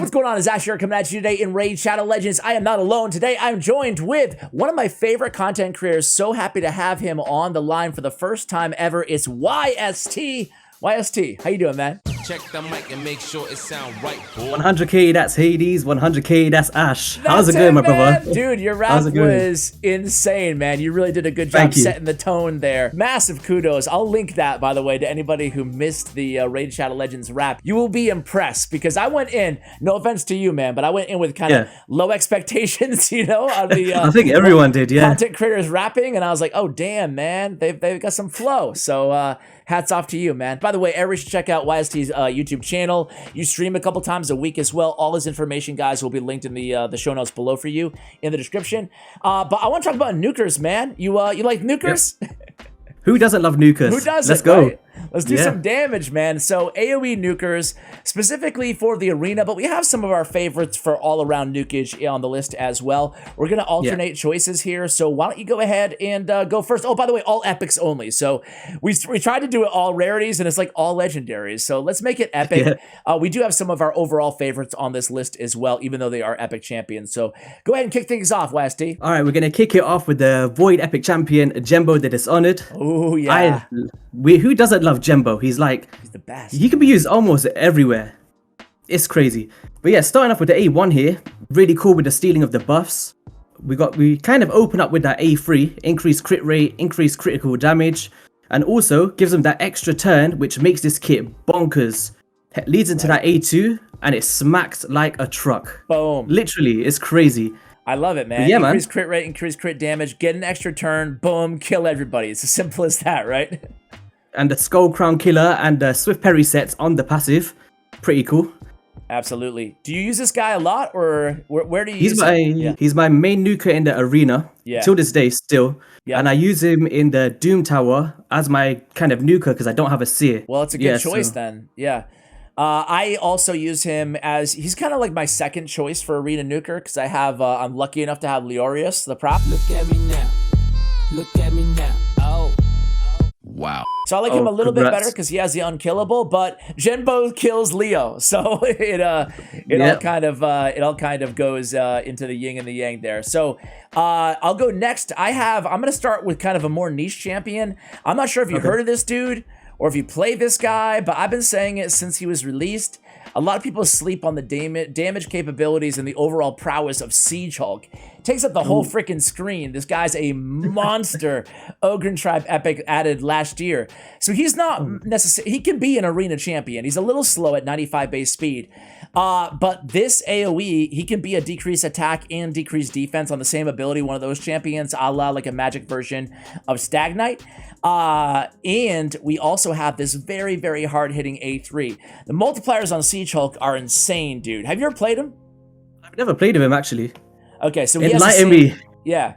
What's going on? It's Ash here coming at you today in Raid Shadow Legends. I am not alone. Today I'm joined with one of my favorite content creators. So happy to have him on the line for the first time ever. It's YST. YST, how you doing, man? Check the mic and make sure it sound right, boy. 100k, that's Hades. 100k, that's Ash. How's it going, my brother? Dude, your rap was insane, man. You really did a good job setting the tone there. Massive kudos. I'll link that, by the way, to anybody who missed the Raid Shadow Legends rap. You will be impressed because I went in, no offense to you, man, but I went in with kind of low expectations, you know, on the I think everyone did, content creators rapping, and I was like, oh, damn, man, they've got some flow. So, hats off to you, man. By the way, everybody should check out YST's YouTube channel. You stream a couple times a week as well. All his information, guys, will be linked in the show notes below for you in the description. But I want to talk about Nukers, man. You like Nukers? Yep. Who doesn't love Nukers? Who doesn't? Let's go. Right? Let's do some damage, man. So AoE Nukers, specifically for the arena, but we have some of our favorites for all-around nukage on the list as well. We're going to alternate choices here, so why don't you go ahead and go first. Oh, by the way, all epics only. So we tried to do it all rarities, and it's like all legendaries. So let's make it epic. We do have some of our overall favorites on this list as well, even though they are epic champions. So go ahead and kick things off, YST. All right, we're going to kick it off with the Void epic champion, Jembo the Dishonored. Oh, yeah. Who doesn't love Jembo? He's the best. He can be used almost everywhere. It's crazy. But yeah, starting off with the A1 here, really cool with the stealing of the buffs. We kind of open up with that A3, increased crit rate, increased critical damage, and also gives him that extra turn, which makes this kit bonkers. Leads into that A2, and it smacks like a truck. Boom. Literally, it's crazy. I love it, man. Increase crit rate, increase crit damage, get an extra turn, boom, kill everybody. It's as simple as that, right? And the Skull Crown Killer and the Swift Parry sets on the passive. Pretty cool. Absolutely. Do you use this guy a lot, or where do you use him? He's my main nuker in the arena, till this day still. And I use him in the Doom Tower as my kind of nuker because I don't have a seer. Well, it's a good choice then. Yeah. I also use him as, he's kind of like my second choice for arena nuker because I have, I'm lucky enough to have Leorius, the prop. Look at me now. Look at me now. Oh. Wow. So I like him a little bit better because he has the unkillable, but Jembo kills Leo, so it all kind of goes into the yin and the yang there. So I'll go next. I'm gonna start with kind of a more niche champion. I'm not sure if you heard of this dude or if you play this guy, but I've been saying it since he was released. A lot of people sleep on the damage capabilities and the overall prowess of Siege Hulk. Takes up the whole freaking screen. This guy's a monster. Ogren Tribe Epic added last year. So he's not necessarily, he can be an arena champion. He's a little slow at 95 base speed. But this AoE, he can be a decreased attack and decreased defense on the same ability, one of those champions, a la like a magic version of Stag Knight. And we also have this very, very hard-hitting A3. The multipliers on Siege Hulk are insane, dude. Have you ever played him? I've never played with him, actually. Okay, so he has yeah.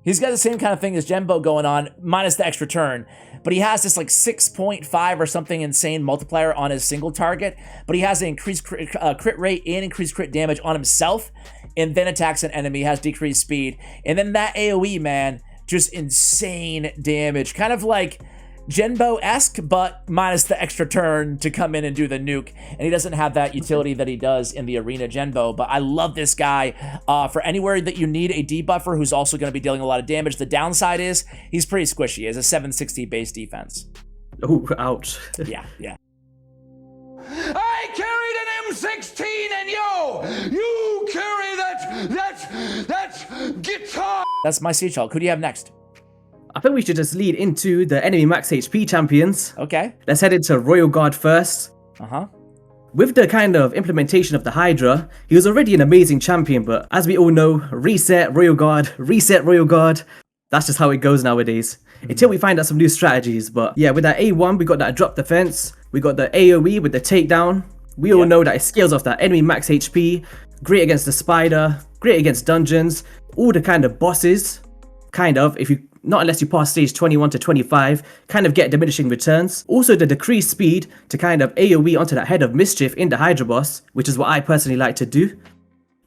He's got the same kind of thing as Jembo going on, minus the extra turn. But he has this like 6.5 or something insane multiplier on his single target. But he has an increased crit rate and increased crit damage on himself. And then attacks an enemy, has decreased speed. And then that AoE, man, just insane damage. Kind of like Jembo-esque, but minus the extra turn to come in and do the nuke. And he doesn't have that utility that he does in the arena Jembo. But I love this guy for anywhere that you need a debuffer who's also going to be dealing a lot of damage. The downside is he's pretty squishy. He has a 760 base defense. Oh, ouch. Yeah. I carried an M16 and you carry that guitar. That's my Siege Hulk. Who do you have next? I think we should just lead into the enemy max HP champions. Okay. Let's head into Royal Guard first. With the kind of implementation of the Hydra, he was already an amazing champion, but as we all know, reset Royal Guard, reset Royal Guard. That's just how it goes nowadays. Until we find out some new strategies. But yeah, with that A1, we got that drop defense. We got the AoE with the takedown. We all know that it scales off that enemy max HP. Great against the spider, great against dungeons, all the kind of bosses. Kind of, not unless you pass stage 21 to 25, kind of get diminishing returns. Also the decreased speed to kind of AoE onto that Head of Mischief in the Hydra boss, which is what I personally like to do.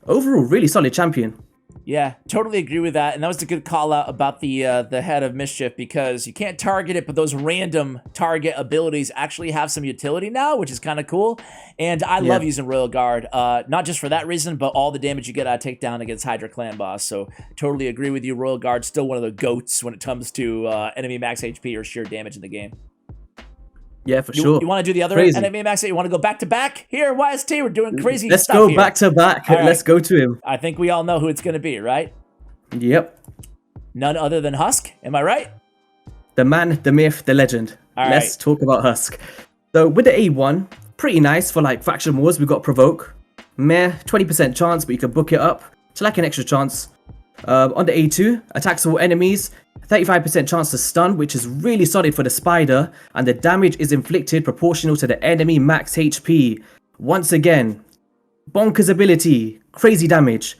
Overall, really solid champion. Yeah, totally agree with that. And that was a good call out about the head of mischief, because you can't target it, but those random target abilities actually have some utility now, which is kind of cool. And I love using Royal Guard, not just for that reason, but all the damage you get out of takedown against Hydra Clan Boss. So totally agree with you. Royal Guard's still one of the GOATs when it comes to enemy max HP or sheer damage in the game. Yeah, for sure. You want to do the other enemy max? You want to go back to back? Here, YST, we're doing crazy Let's stuff go here. back to back. Right. Let's go to him. I think we all know who it's going to be, right? Yep. None other than Husk. Am I right? The man, the myth, the legend. Let's talk about Husk. So with the A1, pretty nice for like faction wars. We got Provoke. Meh, 20% chance, but you can book it up to like an extra chance. On the A2, attacks all enemies, 35% chance to stun, which is really solid for the spider, and the damage is inflicted proportional to the enemy max HP. Once again, bonkers ability, crazy damage.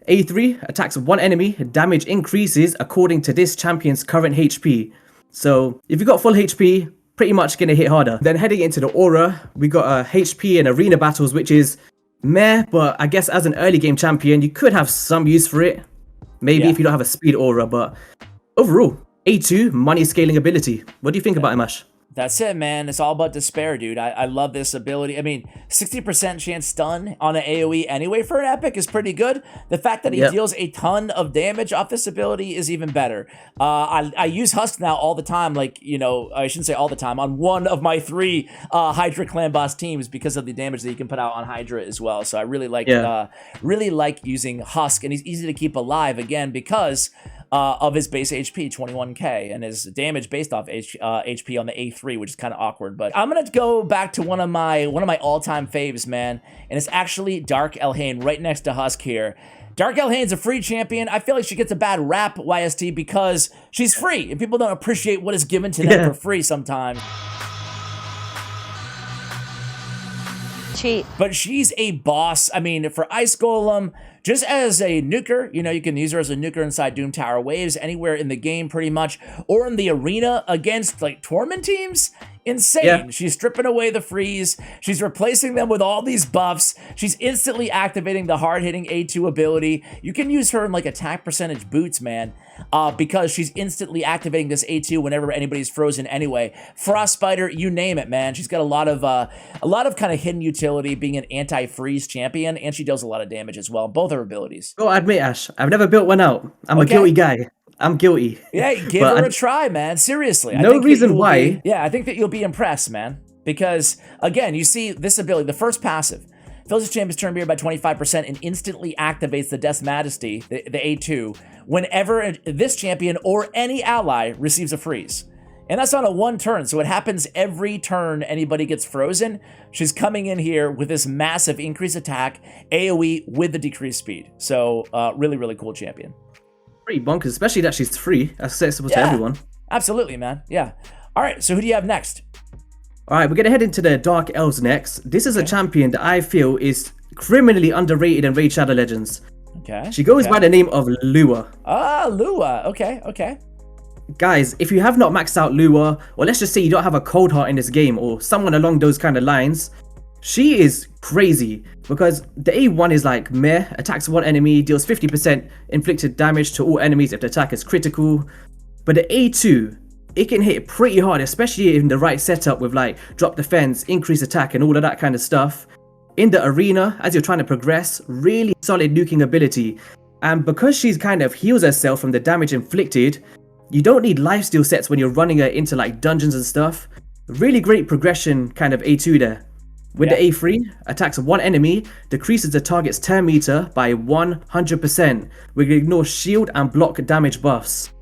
A3, attacks one enemy, damage increases according to this champion's current HP. So if you got full HP, pretty much gonna hit harder. Then heading into the aura, we got a HP in arena battles, which is meh, but I guess as an early game champion, you could have some use for it. Maybe if you don't have a speed aura, but overall, A2, money scaling ability. What do you think about him, Ash? That's it, man. It's all about despair, dude. I love this ability. I mean, 60% chance stun on an AoE anyway for an epic is pretty good. The fact that he deals a ton of damage off this ability is even better. I use Husk now all the time, like, you know, I shouldn't say all the time, on one of my 3 Hydra Clan Boss teams because of the damage that you can put out on Hydra as well. So I really like using Husk, and he's easy to keep alive, again, because of his base HP, 21k, and his damage based off HP on the A3, which is kind of awkward. But I'm gonna go back to one of my all-time faves, man, and it's actually Dark Elhain, right next to Husk here. Dark Elhain's a free champion. I feel like she gets a bad rap, YST, because she's free, and people don't appreciate what is given to them for free sometimes. Cheat. But she's a boss. I mean, for Ice Golem, just as a nuker, you know, you can use her as a nuker inside Doom Tower Waves, anywhere in the game pretty much, or in the arena against like Torment teams. Insane. Yeah. She's stripping away the freeze. She's replacing them with all these buffs. She's instantly activating the hard-hitting A2 ability. You can use her in like attack percentage boots, man, because she's instantly activating this A2 whenever anybody's frozen anyway. Frost Spider, you name it, man. She's got a lot of kind of hidden utility being an anti-freeze champion, and she deals a lot of damage as well. Both her abilities. Go admit, Ash, I've never built one out. I'm a guilty guy. I'm guilty. Yeah, give her a try, man. Seriously. No reason why. I think that you'll be impressed, man. Because, again, you see this ability, the first passive, fills his champion's turn meter by 25% and instantly activates the Death's Majesty, the A2, whenever this champion or any ally receives a freeze. And that's on a 1 turn, so it happens every turn anybody gets frozen. She's coming in here with this massive increased attack, AoE with the decreased speed. So, really, really cool champion. Pretty bonkers, especially that she's free, accessible to everyone. Absolutely, man. Yeah. All right, so who do you have next? All right, we're going to head into the Dark Elves next. This is a champion that I feel is criminally underrated in Raid Shadow Legends. Okay. She goes by the name of Lua. Ah, Lua. Okay. Guys, if you have not maxed out Lua, or let's just say you don't have a cold heart in this game, or someone along those kind of lines, she is crazy, because the A1 is like meh, attacks one enemy, deals 50% inflicted damage to all enemies if the attack is critical. But the A2, it can hit pretty hard, especially in the right setup with like drop defense, increase attack, and all of that kind of stuff. In the arena, as you're trying to progress, really solid nuking ability. And because she's kind of heals herself from the damage inflicted, you don't need lifesteal sets when you're running her into like dungeons and stuff. Really great progression kind of A2 there. With the A3, attacks one enemy, decreases the target's turn meter by 100%. We can ignore shield and block damage buffs.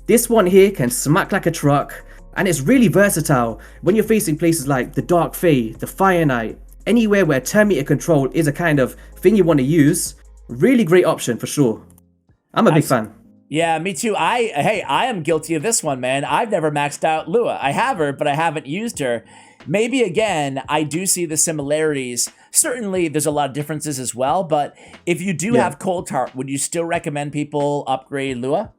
This one here can smack like a truck, and it's really versatile when you're facing places like the Dark Fae, the Fire Knight, anywhere where turn meter control is a kind of thing you want to use. Really great option for sure. I'm a big fan. Yeah, me too. I am guilty of this one, man. I've never maxed out Lua. I have her, but I haven't used her. Maybe, again, I do see the similarities. Certainly, there's a lot of differences as well, but if you do have Cold Heart, would you still recommend people upgrade Lua?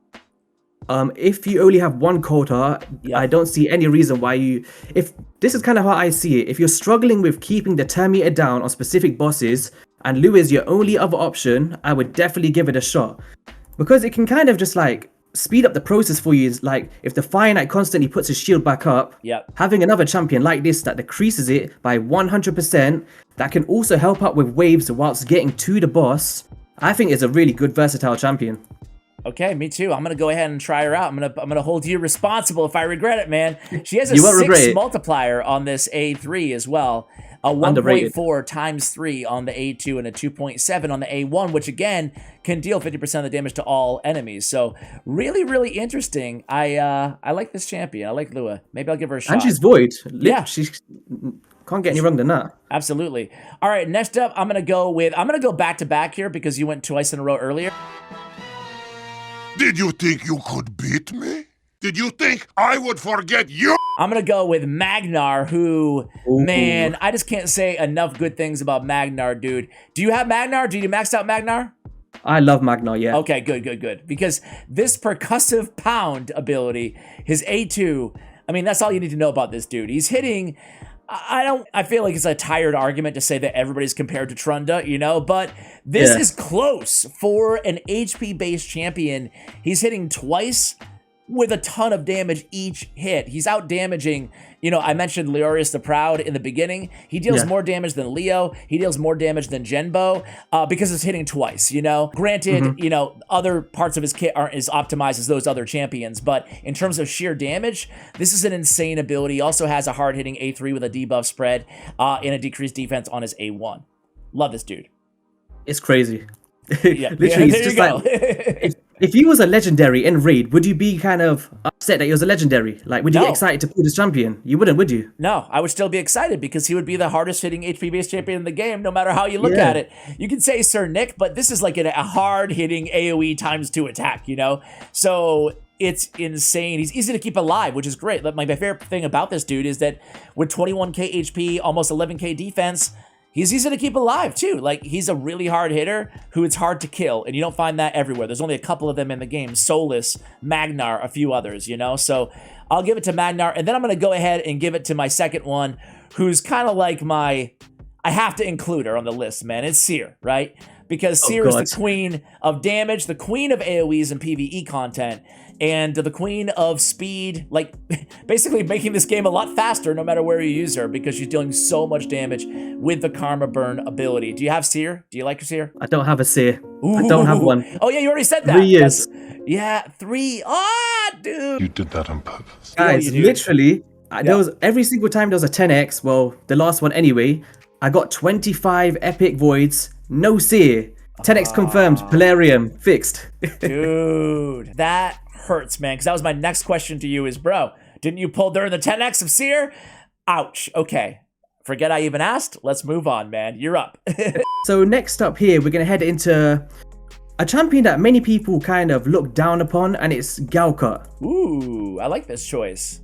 If you only have one Cold Heart, I don't see any reason why you... If this is kind of how I see it. If you're struggling with keeping the turn meter down on specific bosses, and Lua is your only other option, I would definitely give it a shot. Because it can kind of just like speed up the process for you. Like if the Fire Knight constantly puts his shield back up, having another champion like this that decreases it by 100%, that can also help out with waves whilst getting to the boss, I think is a really good versatile champion. Okay, me too. I'm gonna go ahead and try her out. I'm gonna hold you responsible if I regret it, man. She has a 6 multiplier on this A3 as well. A 1.4 times 3 on the A2 and a 2.7 on the A1, which again can deal 50% of the damage to all enemies. So really, really interesting. I like this champion. I like Lua. Maybe I'll give her a shot. And she's void. Yeah, she can't get any wrong than that. Absolutely. All right, next up, I'm gonna go back to back here because you went twice in a row earlier. Did you think you could beat me? Did you think I would forget you? I'm going to go with Magnar, who, man, I just can't say enough good things about Magnar, dude. Do you have Magnar? Did you max out Magnar? I love Magnar, yeah. Okay, good. Because this percussive pound ability, his A2, I mean, that's all you need to know about this dude. He's hitting... I feel like it's a tired argument to say that everybody's compared to Trunda, you know, but this is close for an HP-based champion. He's hitting twice with a ton of damage each hit. He's out damaging, you know, I mentioned Leorius the Proud in the beginning. He deals more damage than Leo. He deals more damage than Genbo because it's hitting twice, you know. Granted, you know, other parts of his kit aren't as optimized as those other champions, but in terms of sheer damage, this is an insane ability. He also has a hard-hitting A3 with a debuff spread and a decreased defense on his A1. Love this dude. It's crazy. Yeah, literally, it's just like if he was a legendary in Raid, would you be kind of upset that he was a legendary? Like, would you get excited to pull this champion? You wouldn't, would you? No, I would still be excited because he would be the hardest hitting HP-based champion in the game, no matter how you look at it. You can say Sir Nick, but this is like a hard hitting AoE ×2 attack, you know? So it's insane. He's easy to keep alive, which is great. My favorite thing about this dude is that with 21k HP, almost 11k defense, he's easy to keep alive, too. Like, he's a really hard hitter who it's hard to kill, and you don't find that everywhere. There's only a couple of them in the game. Solus, Magnar, a few others, you know? So I'll give it to Magnar, and then I'm going to go ahead and give it to my second one, who's kind of like I have to include her on the list, man. It's Seer, right? Because Seer is the queen of damage, the queen of AoEs and PvE content, and the queen of speed, like basically making this game a lot faster no matter where you use her because she's dealing so much damage with the Karma Burn ability. Do you have Seer? Do you like your Seer? I don't have a Seer. I don't have one. Oh yeah, you already said that. 3 years. Yeah, 3. Ah, dude. You did that on purpose. Guys, literally, there was every single time there was a 10x, well, the last one anyway, I got 25 epic voids, no Seer. 10x confirmed, Polarium fixed. Dude, that hurts, man, because that was my next question to you is, bro, didn't you pull during the 10x of Seer? Ouch. Okay. Forget I even asked. Let's move on, man. You're up. So next up here, we're going to head into a champion that many people kind of look down upon, and it's Galcut. Ooh, I like this choice.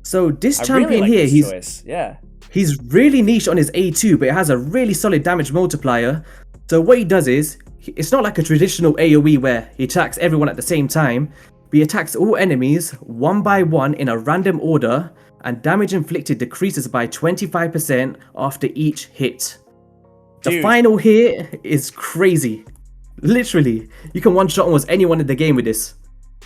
So this champion here, he's really niche on his A2, but it has a really solid damage multiplier. So what he does is, it's not like a traditional AoE where he attacks everyone at the same time, but he attacks all enemies one by one in a random order, and damage inflicted decreases by 25% after each hit. The final hit is crazy. Literally, you can one-shot almost anyone in the game with this.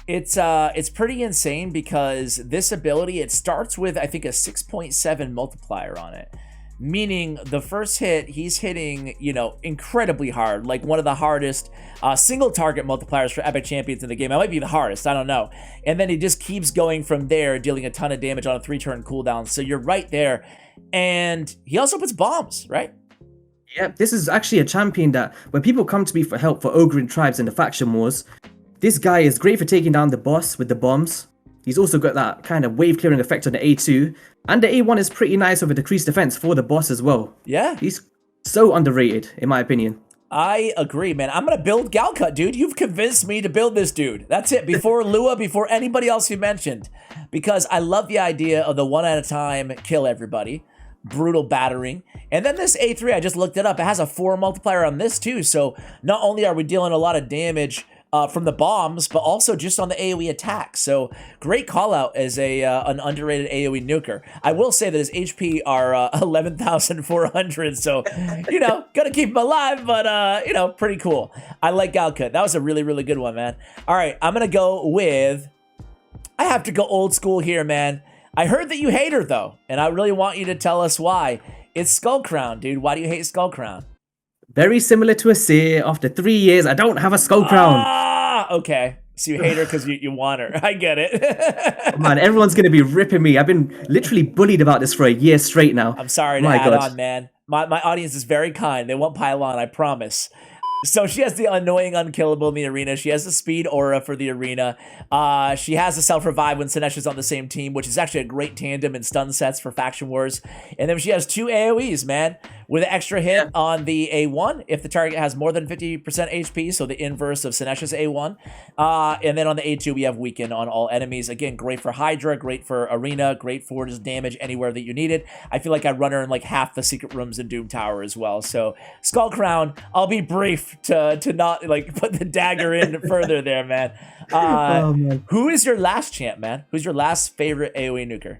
It's pretty insane because this ability, it starts with, I think, a 6.7 multiplier on it. Meaning the first hit, he's hitting, you know, incredibly hard, like one of the hardest single target multipliers for epic champions in the game. It might be the hardest, I don't know. And then he just keeps going from there, dealing a ton of damage on a 3-turn cooldown. So you're right there. And he also puts bombs, right? Yep, this is actually a champion that when people come to me for help for ogring tribes in the faction wars, this guy is great for taking down the boss with the bombs. He's also got that kind of wave clearing effect on the A2. And the A1 is pretty nice with a decreased defense for the boss as well. Yeah. He's so underrated, in my opinion. I agree, man. I'm going to build Galcut, dude. You've convinced me to build this dude. That's it. Before Lua, before anybody else you mentioned. Because I love the idea of the one at a time, kill everybody. Brutal battering. And then this A3, I just looked it up. It has a 4 multiplier on this too. So not only are we dealing a lot of damage from the bombs, but also just on the AoE attack. So great call out as an underrated AoE nuker. I will say that his HP are 11,400, so gotta keep him alive, but pretty cool. I like Galkut. That was a really, really good one, man. All right, I'm gonna go with. I have to go old school here, man. I heard that you hate her though, and I really want you to tell us why. It's Skull Crown, dude. Why do you hate Skull Crown? Very similar to a Seer. After 3 years, I don't have a Skull Crown. Ah, okay. So you hate her because you want her. I get it. Man, everyone's going to be ripping me. I've been literally bullied about this for a year straight now. I'm sorry to add on, man. My audience is very kind. They won't pile on, I promise. So she has the annoying unkillable in the arena. She has the speed aura for the arena. She has the self-revive when Sinesh is on the same team, which is actually a great tandem in stun sets for Faction Wars. And then she has 2 AoEs, man, with an extra hit on the A1 if the target has more than 50% HP, so the inverse of Sinesh's A1. And then on the A2, we have Weaken on all enemies. Again, great for Hydra, great for Arena, great for just damage anywhere that you need it. I feel like I run her in like half the secret rooms in Doom Tower as well. So Skull Crown, I'll be brief to not like put the dagger in further there, man. Man. Who is your last champ, man? Who's your last favorite AoE nuker?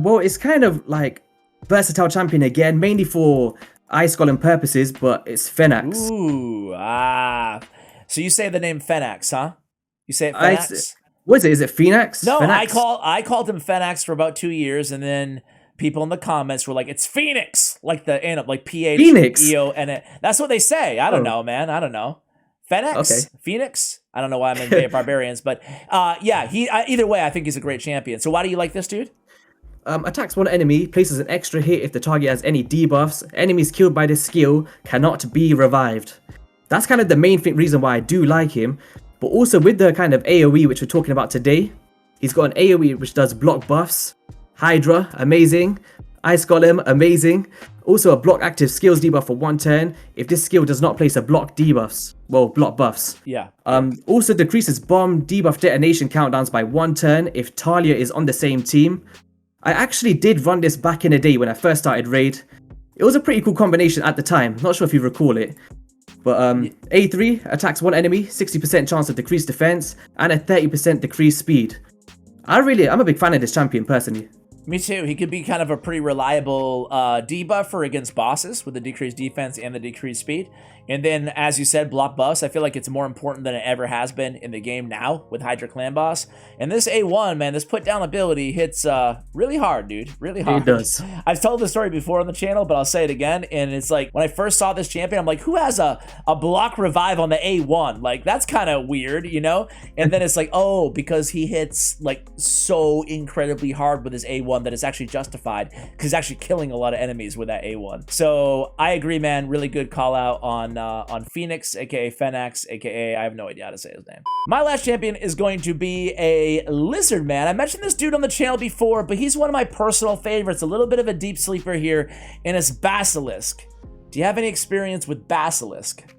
Well, it's kind of like versatile champion again, mainly for Ice Golem purposes, but it's Phenax. Ooh, so you say the name Phenax, huh? You say it Phenax? What is it? Is it Phenax? No, Phenax? I called him Phenax for about 2 years, and then people in the comments were like, "It's Phoenix," like the like PHEON. That's what they say. I don't know, man. I don't know. Phenax, okay. Phoenix. I don't know why I'm in Bay of Barbarians, but yeah. Either way, I think he's a great champion. So why do you like this dude? Attacks one enemy, places an extra hit if the target has any debuffs. Enemies killed by this skill cannot be revived. That's kind of the main reason why I do like him. But also with the kind of AoE which we're talking about today, he's got an AoE which does block buffs. Hydra, amazing. Ice Golem, amazing. Also a block active skills debuff for 1 turn if this skill does not place a block debuffs. Well, block buffs. Yeah. Also decreases bomb debuff detonation countdowns by 1 turn if Talia is on the same team. I actually did run this back in the day when I first started Raid. It was a pretty cool combination at the time. Not sure if you recall it. But A3 attacks one enemy, 60% chance of decreased defense, and a 30% decreased speed. I'm a big fan of this champion personally. Me too. He could be kind of a pretty reliable debuffer against bosses with the decreased defense and the decreased speed. And then, as you said, block buffs. I feel like it's more important than it ever has been in the game now with Hydra Clan Boss. And this A1, man, this put down ability hits really hard, dude. Really hard. It does. I've told the story before on the channel, but I'll say it again. And it's like, when I first saw this champion, I'm like, who has a block revive on the A1? Like, that's kind of weird, you know? And then it's like, oh, because he hits like so incredibly hard with his A1 that it's actually justified because he's actually killing a lot of enemies with that A1. So I agree, man. Really good call out on Phoenix, aka Phenax, aka I have no idea how to say his name. My last champion is going to be a lizard man. I mentioned this dude on the channel before, but he's one of my personal favorites. A little bit of a deep sleeper here, and it's Basilisk. Do you have any experience with Basilisk?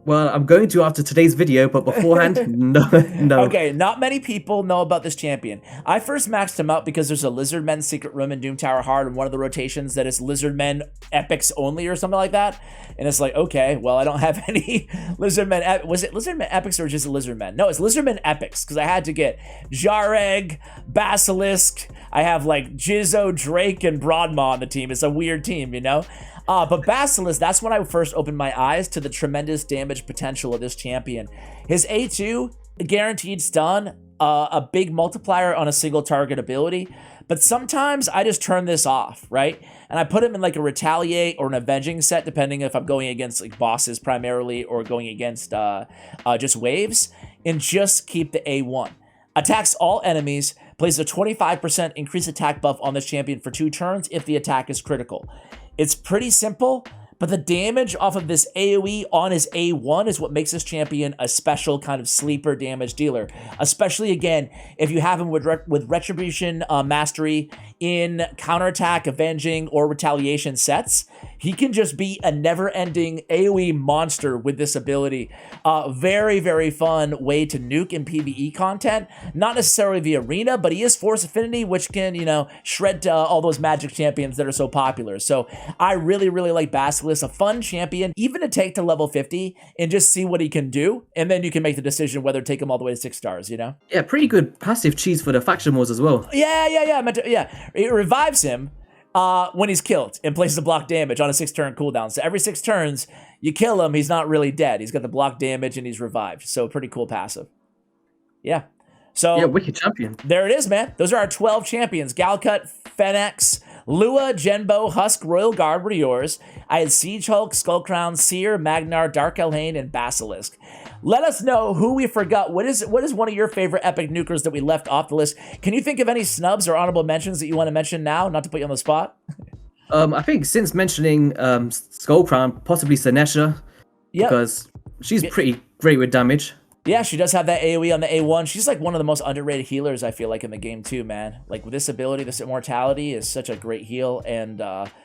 Well, I'm going to after today's video, but beforehand, no. Okay, not many people know about this champion. I first maxed him out because there's a Lizardmen secret room in Doom Tower Hard in one of the rotations that is Lizardmen epics only or something like that. And it's like, okay, well, I don't have any Lizardmen. Was it Lizardmen epics or just Lizardmen? No, it's Lizardmen epics because I had to get Jareg, Basilisk. I have like Jizzo, Drake, and Broadmaw on the team. It's a weird team, you know? But Basilisk, that's when I first opened my eyes to the tremendous damage potential of this champion. His A2, guaranteed stun, a big multiplier on a single target ability. But sometimes I just turn this off, right? And I put him in like a Retaliate or an Avenging set, depending if I'm going against like bosses primarily or going against just waves, and just keep the A1. Attacks all enemies, places a 25% increased attack buff on this champion for 2 turns if the attack is critical. It's pretty simple, but the damage off of this AoE on his A1 is what makes this champion a special kind of sleeper damage dealer. Especially, again, if you have him with Retribution Mastery in counterattack, avenging, or retaliation sets. He can just be a never-ending AoE monster with this ability. Very, very fun way to nuke in PvE content. Not necessarily the arena, but he is Force Affinity, which can, you know, shred all those magic champions that are so popular. So I really, really like Basilisk. A fun champion, even to take to level 50 and just see what he can do. And then you can make the decision whether to take him all the way to 6 stars, you know? Yeah, pretty good passive cheese for the faction wars as well. Yeah. It revives him when he's killed and places a block damage on a 6-turn cooldown. So every 6 turns, you kill him, he's not really dead. He's got the block damage and he's revived. So pretty cool passive. Yeah. So yeah, wicked champion. There it is, man. Those are our 12 champions. Galcut, Fennex, Lua, Genbo, Husk, Royal Guard were yours. I had Siege Hulk, Skullcrown, Seer, Magnar, Dark Elhain, and Basilisk. Let us know who we forgot. What is one of your favorite epic nukers that we left off the list? Can you think of any snubs or honorable mentions that you want to mention now? Not to put you on the spot. I think since mentioning Skullcrown, possibly Senesha, because she's pretty great with damage. Yeah, she does have that AoE on the A1. She's like one of the most underrated healers, I feel like, in the game too, man. Like with this ability, this immortality is such a great heal, and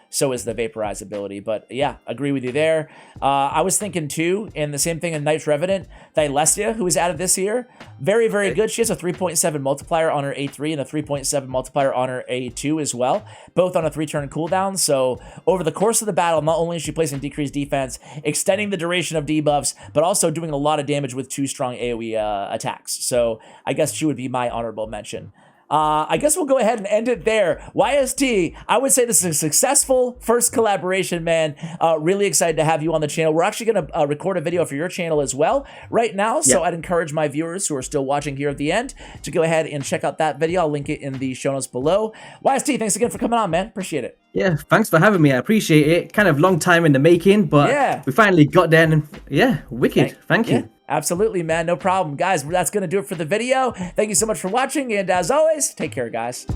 so is the Vaporize ability. But yeah, agree with you there. I was thinking too, and the same thing in Knight's Revenant, Thylesia, who was added this year. Very, very good. She has a 3.7 multiplier on her A3 and a 3.7 multiplier on her A2 as well, both on a 3-turn cooldown. So over the course of the battle, not only is she placing decreased defense, extending the duration of debuffs, but also doing a lot of damage with 2 strong AoE attacks. So I guess she would be my honorable mention. I guess we'll go ahead and end it there. YST, I would say this is a successful first collaboration, man. Really excited to have you on the channel. We're actually going to record a video for your channel as well right now. So I'd encourage my viewers who are still watching here at the end to go ahead and check out that video. I'll link it in the show notes below. YST, thanks again for coming on, man. Appreciate it. Yeah, thanks for having me. I appreciate it. Kind of long time in the making, but we finally got there. And yeah, wicked. Thank you. Absolutely, man. No problem. Guys, that's going to do it for the video. Thank you so much for watching. And as always, take care, guys.